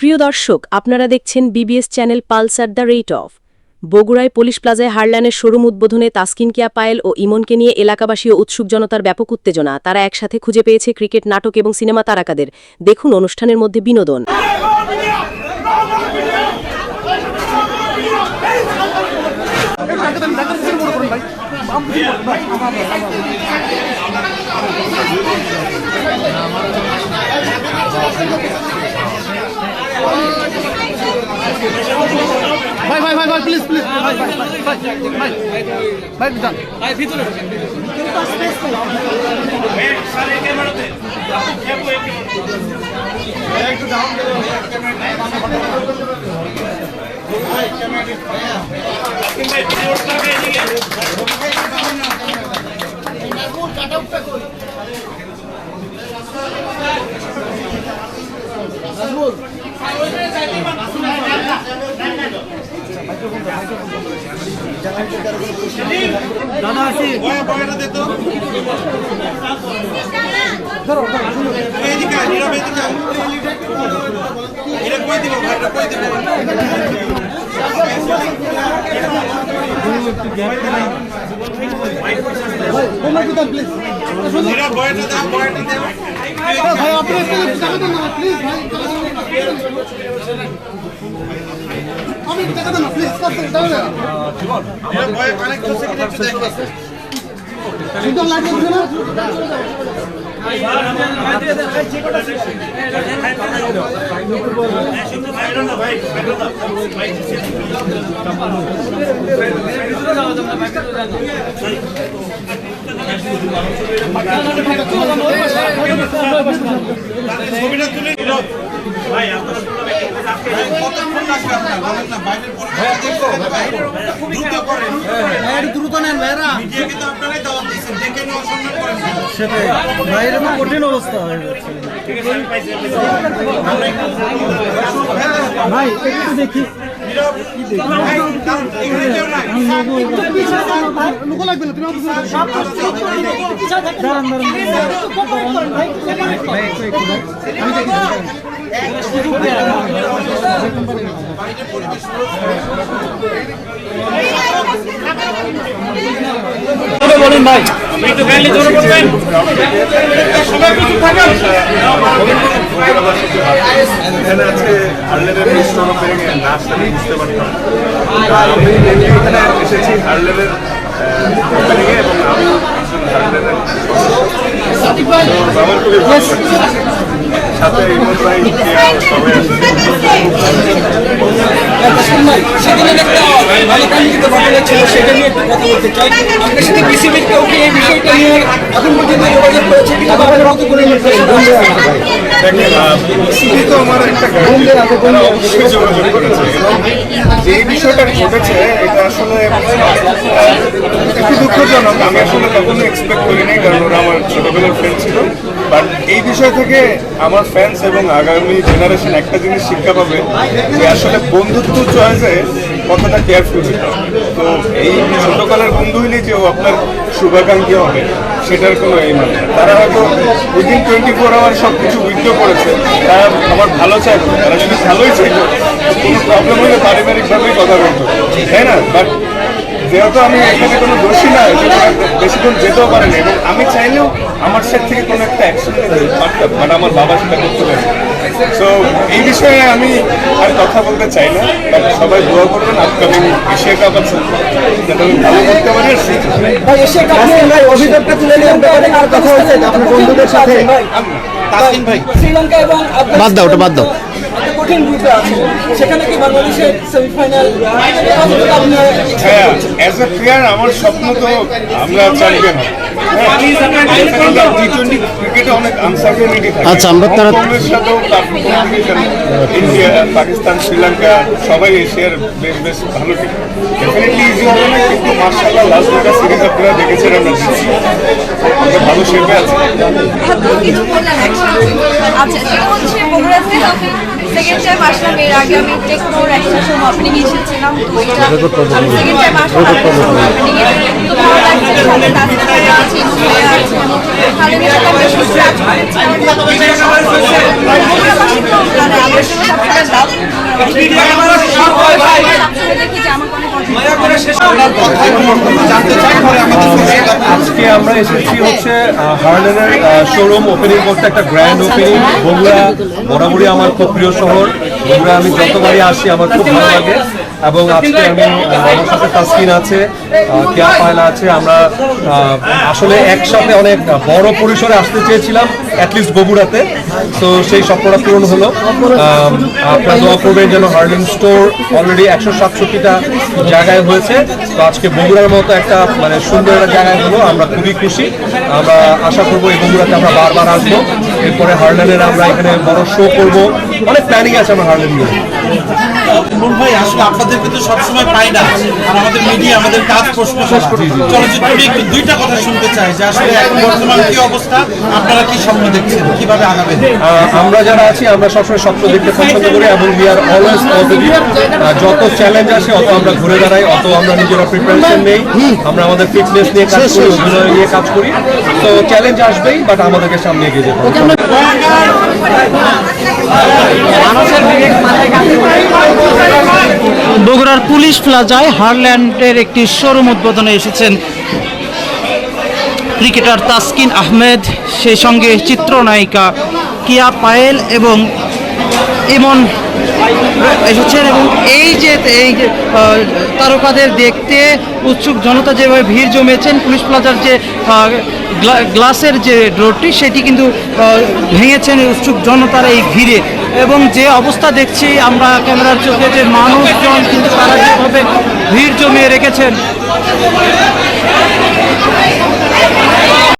প্রিয় দর্শক, আপনারা দেখছেন BBS channel pulse at the rate of. বগুড়ায় পুলিশ প্লাজায় হারল্যানের শোরুম উদ্বোধনে তাসকিন কিয়া পায়েল ও ইমনকে নিয়ে এলাকাবাসী ও উৎসুক জনতার ব্যাপক উত্তেজনা। তারা একসাথে খুঁজে পেয়েছে ক্রিকেট, নাটক এবং সিনেমা তারকাদের। দেখুন অনুষ্ঠানের মধ্যে বিনোদন। ভাই ভাই ভাই ভাই প্লিজ প্লিজ ভাই ভাই ভাই ভাই ভাই বিধান ভাই ভিতরে সারে ক্যামেরাতে একটু ডাউন করো ভাই ক্যামেরা ভাই ভিডিওটা কে দিকে নাকুর কাট আউটটা কর নাজমুল দাদা আসি বয়টা দে তো ধরো এইদিকে নীরব এইদিকে এটা কই দিব ভাই এটা কই দিব ভাই ওমর কি দাম প্লিজ নীরব বয়টা দাও বয়টা দাও ভাই আপনি প্লিজ টাকা দেন না প্লিজ ভাই আমি টাকা দেন না প্লিজ করতে দাও না ভাই অনেক তো সেকেন্ড একটু দেখো সুন্দর লাগে না ছবিটা তুলে নিল ভাই আপনারা কতক্ষণ লাগবে আপনার বলেন না বাইরের পরীক্ষা দেখো দ্রুত করেন ভাই দ্রুত নেন ভাইরা মিডিয়া কিন্তু আপনারাই দাওয়াত দিয়েছেন দেখে নিয়ে অসম্মান করেন সেটাই বাইরে তো কঠিন অবস্থা হয়ে যাচ্ছে ঠিক আছে আমি পাইছি ভাই একটু দেখি লোক লাগবে না তুমি দাঁড়ান বলেন ভাই একটু গাইলে জোরে বলবেন সবাই কিছু থাকেন এখানে আজকে হারলেনের মিশ্রণ থেকে নাচটা বুঝতে পারতাম আমি এখানে এসেছি হারলেনের কোম্পানিকে এবং আমি হারলেনের আমার খুবই ভালো সাথে ইমন ভাই সবাই সেদিনের একটা ভালো কাহিনীতে ঘটনা ছিল, সেটা নিয়ে একটু কথা বলতে চাই। আপনার সাথে বিসিবির কেউ কি এই বিষয়টা নিয়ে এখন পর্যন্ত যোগাযোগ করেছে কিনা বা মতো করে তো আমার একটা তারা অবশ্যই যোগাযোগ করেছে এবং যে বিষয়টা ঘটেছে এটা আসলে একটু দুঃখজনক। আমি আসলে কখনো এক্সপেক্ট করিনি, কারণ ওরা আমার ছোটবেলার ফ্রেন্ড ছিল। বাট এই বিষয় থেকে আমার ফ্যান্স এবং আগামী জেনারেশন একটা জিনিস শিক্ষা পাবে যে আসলে বন্ধুত্ব চয়েসে কতটা কেয়ারফুল হতে হবে। তো এই ছোটকালের বন্ধু হইলে যে ও আপনার শুভাকাঙ্ক্ষী হবে সেটার কোনো এই মানে তারা হয়তো উইদিন 24 আওয়ার সব কিছু উইথড্র করেছে। তারা আমার ভালো চাইতো, তারা যদি ভালোই চাইতো কোনো প্রবলেম হলে পারিবারিকভাবেই কথা বলতো, তাই না? বাট যেহেতু আমি এখানে কোনো দোষী না, বেশিক্ষণ যেতেও পারেনি এবং আমি চাইলেও আমার সাইড থেকে কোনো একটা অ্যাকশন নিতে পারতাম, বাট আমার বাবা সেটা করতে পারে। সো এই বিষয়ে আমি আর কথা বলতে চাই না, বাট সবাই দোয়া করবেন আপকামিং এশিয়া কাপ আছে যাতে আমি ভালো করতে পারি। অভিযোগটা তুলে নিয়ে আর কথা হচ্ছে আপনার বন্ধুদের সাথে তাসকিন ভাই শ্রীলঙ্কা এবং বাদ দাও ওটা বাদ দাও কঠিন গ্রুপে আছে, সেখানে কি বাংলাদেশের সেমিফাইনাল? হ্যাঁ, অ্যাজ এ প্লেয়ার আমার স্বপ্ন তো আমরা চ্যাম্পিয়ন হব। টি-20 ক্রিকেটে অনেক আনসার্টেনিটি থাকে। আচ্ছা, আমরা তারা সাথেও ইন্ডিয়া, পাকিস্তান, শ্রীলঙ্কা সবাই এশিয়ার বেশ বেশ ভালো টিম। ডেফিনেটলি ইজি হবে না, কিন্তু মার্শাল্লাহ লাস্ট দুটা সিরিজ আপনারা দেখেছেন আমরা ভালো শেপে আছে। সেকেন্ড টাইম আসলাম, এর আগে আমি টেকনোর একটা সময় ওপেনিং এসেছিলাম, তো এটা আমি সেকেন্ড টাইম আসলাম ওপেনিং এ। তো ভালো লাগছে, সাথে তাসকিন ভাইয়া আছে, ইমন ভাইয়া আছে, খালেদের সাথে আমরা বেশ কিছু কাজ করেছি। বগুড়াবাসীকেও মানে আমার জন্য সবসময় লাভ। সবসময় দেখি যে আমাকে অনেক জানতে চাই পরে আমাদের সঙ্গে আজকে আমরা এসেছি হচ্ছে হার্লেনের শোরুম ওপেনিং করতে, একটা গ্র্যান্ড ওপেনিং। বগুড়া বরাবরই আমার খুব প্রিয় শহর। বগুড়া আমি যতবারই আসি আমার খুব ভালো লাগে। এবং আজকে আমি আমার সাথে তাসকিন আছে, কেয়া পায়লা আছে। আমরা আসলে একসাথে অনেক বড় পরিসরে আসতে চেয়েছিলাম, অ্যাটলিস্ট বগুড়াতে। তো সেই স্বপ্নটা পূরণ হলো। আপনারা দোয়া করবেন যেন হার্লেন স্টোর অলরেডি 167টা জায়গায় হয়েছে। তো আজকে বগুড়ার মতো একটা মানে সুন্দর একটা জায়গায় হলো, আমরা খুবই খুশি। আমরা আশা করবো এই বগুড়াতে আমরা বারবার আসবো। এরপরে হার্লেনের আমরা এখানে বড় শো করবো, অনেক প্ল্যানিং আছে আমার হার্লেন নিয়ে। ইমন ভাই আসলে আপনাদেরকে তো সবসময় পাই না, আর আমাদের মিডিয়া আমাদের কাজ প্রশ্ন করা। চলচ্চিত্র নিয়ে একটু দুইটা কথা শুনতে চাই যে আসলে এখন বর্তমান কি অবস্থা, আপনারা কি স্বপ্ন দেখছেন, কিভাবে আগাবেন? আমরা যারা আছি আমরা সবসময় স্বপ্ন দেখতে পছন্দ করি এবং উই আর অলওয়েজ পজিটিভ। যত চ্যালেঞ্জ আসে অত আমরা ঘুরে দাঁড়াই, অত আমরা নিজেরা প্রিপারেশন নেই। আমরা আমাদের ফিটনেস নিয়ে কাজ করি, অভিনয় নিয়ে কাজ করি। তো চ্যালেঞ্জ আসবেই, বাট আমাদেরকে সামনে এগিয়ে যেতে হবে। বগুড়ার পুলিশ প্লাজায় হারল্যান্ডের একটি শোরুম উদ্বোধনে এসেছেন ক্রিকেটার তাসকিন আহমেদ, সেই সঙ্গে চিত্রনায়িকা কিয়া পায়েল এবং ইমন এসেছেন। এবং এই যে তারকাদের দেখতে উৎসুক জনতা যেভাবে ভিড় জমেছেন, পুলিশ প্লাজার যে গ্লাসের যে ডোরটি সেটি কিন্তু ভেঙেছেন উৎসুক জনতার এই ভিড়ে। এবং যে অবস্থা দেখছি আমরা ক্যামেরার চোখে, যে মানুষজন কিন্তু তারা যেভাবে ভিড় জমিয়ে রেখেছেন,